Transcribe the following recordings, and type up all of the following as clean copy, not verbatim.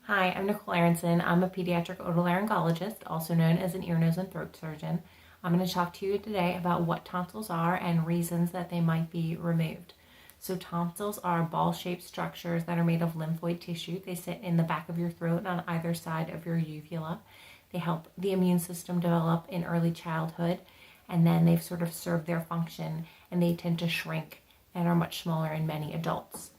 Hi, I'm Nicole Aaronson. I'm a pediatric otolaryngologist, also known as an ear, nose, and throat surgeon. I'm going to talk to you today about what tonsils are and reasons that they might be removed. So tonsils are ball-shaped structures that are made of lymphoid tissue. They sit in the back of your throat on either side of your uvula. They help the immune system develop in early childhood, and then they've sort of served their function, and they tend to shrink and are much smaller in many adults.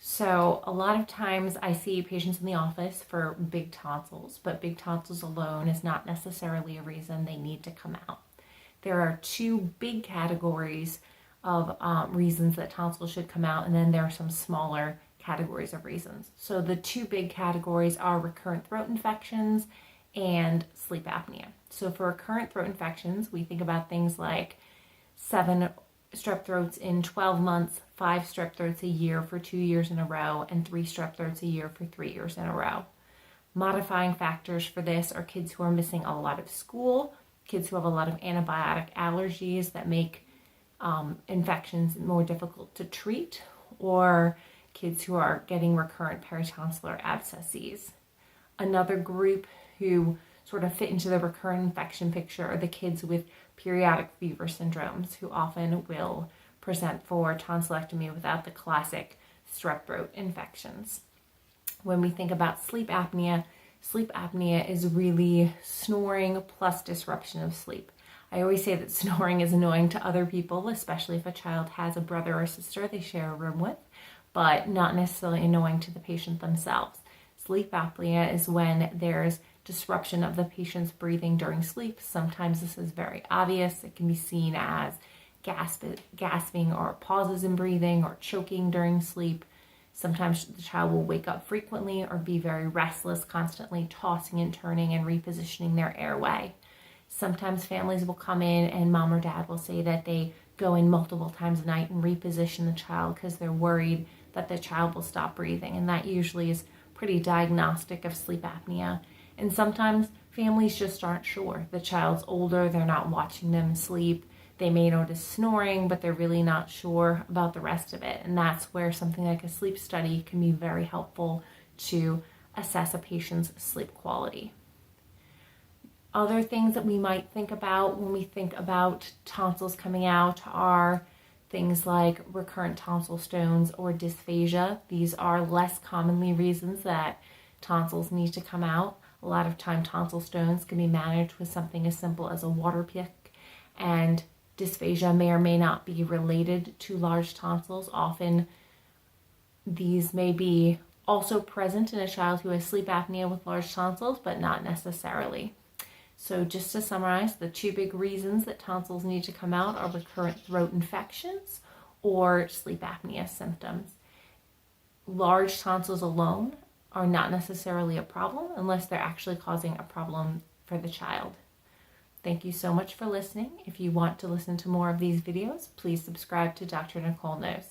So a lot of times I see patients in the office for big tonsils, but big tonsils alone is not necessarily a reason they need to come out. There are two big categories of reasons that tonsils should come out, and then there are some smaller categories of reasons. So the two big categories are recurrent throat infections and sleep apnea. So for recurrent throat infections, we think about things like 7 strep throats in 12 months, 5 strep throats a year for 2 years in a row, and 3 strep throats a year for 3 years in a row. Modifying factors for this are kids who are missing a lot of school, kids who have a lot of antibiotic allergies that make infections more difficult to treat, or kids who are getting recurrent peritonsillar abscesses. Another group who sort of fit into the recurrent infection picture are the kids with periodic fever syndromes, who often will present for tonsillectomy without the classic strep throat infections. When we think about sleep apnea is really snoring plus disruption of sleep. I always say that snoring is annoying to other people, especially if a child has a brother or sister they share a room with, but not necessarily annoying to the patient themselves. Sleep apnea is when there's disruption of the patient's breathing during sleep. Sometimes this is very obvious. It can be seen as gasping or pauses in breathing or choking during sleep. Sometimes the child will wake up frequently or be very restless, constantly tossing and turning and repositioning their airway. Sometimes families will come in and mom or dad will say that they go in multiple times a night and reposition the child because they're worried that the child will stop breathing, and that usually is pretty diagnostic of sleep apnea. And sometimes families just aren't sure. The child's older, they're not watching them sleep. They may notice snoring, but they're really not sure about the rest of it. And that's where something like a sleep study can be very helpful to assess a patient's sleep quality. Other things that we might think about when we think about tonsils coming out are things like recurrent tonsil stones or dysphagia. These are less commonly reasons that tonsils need to come out. A lot of time tonsil stones can be managed with something as simple as a water pick, and dysphagia may or may not be related to large tonsils. Often these may be also present in a child who has sleep apnea with large tonsils, but not necessarily. So just to summarize, the two big reasons that tonsils need to come out are recurrent throat infections or sleep apnea symptoms. Large tonsils alone are not necessarily a problem unless they're actually causing a problem for the child. Thank you so much for listening. If you want to listen to more of these videos, please subscribe to Dr. Nicole Knows.